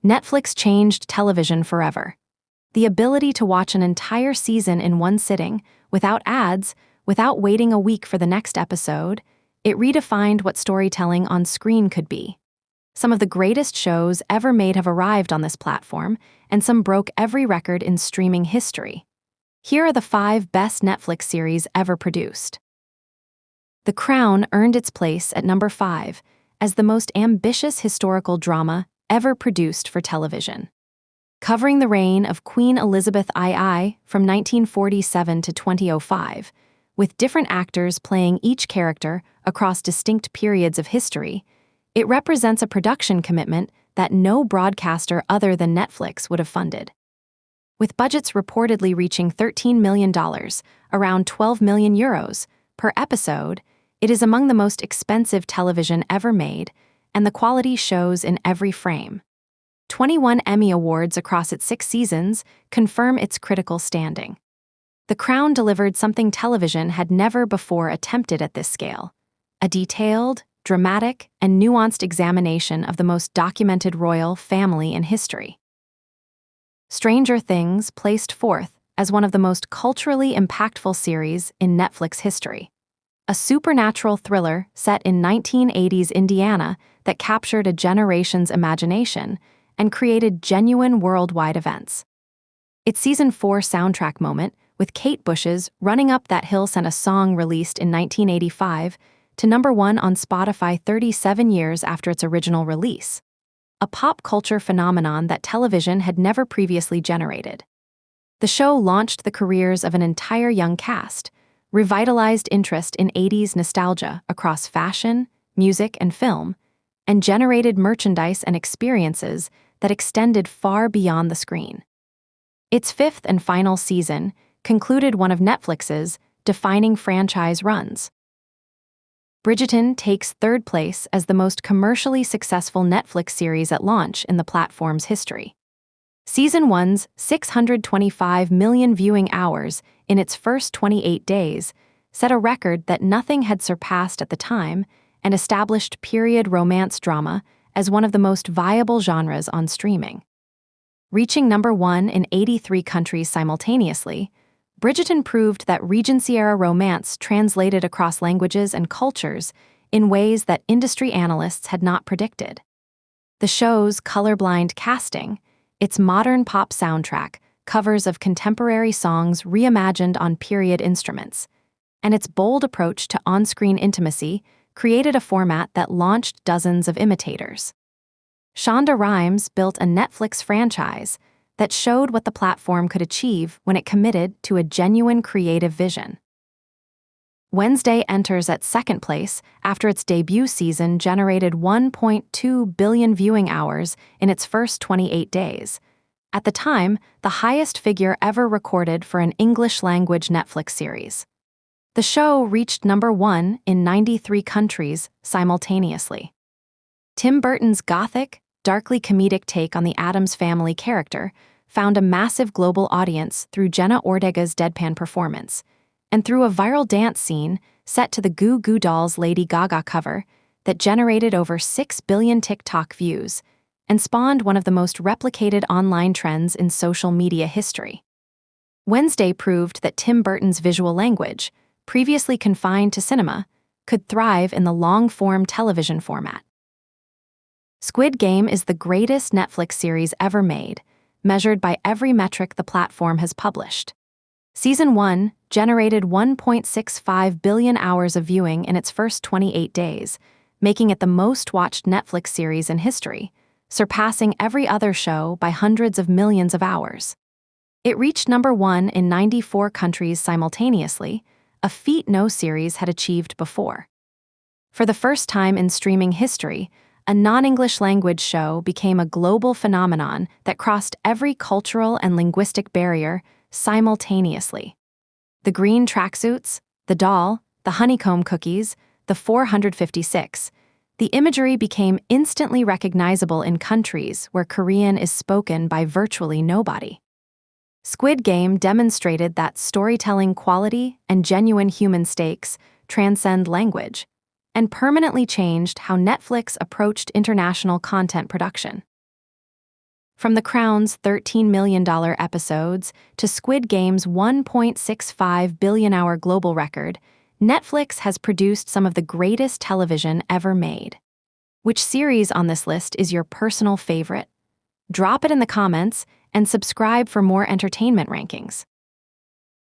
Netflix changed television forever. The ability to watch an entire season in one sitting, without ads, without waiting a week for the next episode, it redefined what storytelling on screen could be. Some of the greatest shows ever made have arrived on this platform, and some broke every record in streaming history. Here are the 5 best Netflix series ever produced. The Crown earned its place at number 5 as the most ambitious historical drama ever produced for television. Covering the reign of Queen Elizabeth II from 1947 to 2005, with different actors playing each character across distinct periods of history, it represents a production commitment that no broadcaster other than Netflix would have funded. With budgets reportedly reaching $13 million, around €12 million, per episode, it is among the most expensive television ever made, and the quality shows in every frame. 21 Emmy Awards across its 6 seasons confirm its critical standing. The Crown delivered something television had never before attempted at this scale: a detailed, dramatic, and nuanced examination of the most documented royal family in history. Stranger Things placed fourth as one of the most culturally impactful series in Netflix history. A supernatural thriller set in 1980s Indiana that captured a generation's imagination and created genuine worldwide events. Its Season 4 soundtrack moment, with Kate Bush's Running Up That Hill, sent a song released in 1985 to number 1 on Spotify 37 years after its original release, a pop culture phenomenon that television had never previously generated. The show launched the careers of an entire young cast, revitalized interest in 80s nostalgia across fashion, music, and film, and generated merchandise and experiences that extended far beyond the screen. Its 5th and final season concluded one of Netflix's defining franchise runs. Bridgerton takes 3rd place as the most commercially successful Netflix series at launch in the platform's history. Season 1's 625 million viewing hours in its first 28 days set a record that nothing had surpassed at the time and established period romance drama as one of the most viable genres on streaming. Reaching number 1 in 83 countries simultaneously, Bridgerton proved that Regency-era romance translated across languages and cultures in ways that industry analysts had not predicted. The show's colorblind casting, its modern pop soundtrack, covers of contemporary songs reimagined on period instruments, and its bold approach to on-screen intimacy created a format that launched dozens of imitators. Shonda Rhimes built a Netflix franchise that showed what the platform could achieve when it committed to a genuine creative vision. Wednesday enters at 2nd place after its debut season generated 1.2 billion viewing hours in its first 28 days. At the time, the highest figure ever recorded for an English-language Netflix series. The show reached number 1 in 93 countries simultaneously. Tim Burton's gothic, darkly comedic take on the Addams Family character found a massive global audience through Jenna Ortega's deadpan performance, and through a viral dance scene set to the Goo Goo Dolls' Lady Gaga cover that generated over 6 billion TikTok views and spawned one of the most replicated online trends in social media history. Wednesday proved that Tim Burton's visual language, previously confined to cinema, could thrive in the long-form television format. Squid Game is the greatest Netflix series ever made, measured by every metric the platform has published. Season 1 generated 1.65 billion hours of viewing in its first 28 days, making it the most-watched Netflix series in history, surpassing every other show by hundreds of millions of hours. It reached number 1 in 94 countries simultaneously, a feat no series had achieved before. For the first time in streaming history, a non-English language show became a global phenomenon that crossed every cultural and linguistic barrier simultaneously. The green tracksuits, the doll, the honeycomb cookies, the 456, the imagery became instantly recognizable in countries where Korean is spoken by virtually nobody. Squid Game demonstrated that storytelling quality and genuine human stakes transcend language, and permanently changed how Netflix approached international content production. From The Crown's $13 million episodes to Squid Game's 1.65 billion-hour global record, Netflix has produced some of the greatest television ever made. Which series on this list is your personal favorite? Drop it in the comments and subscribe for more entertainment rankings.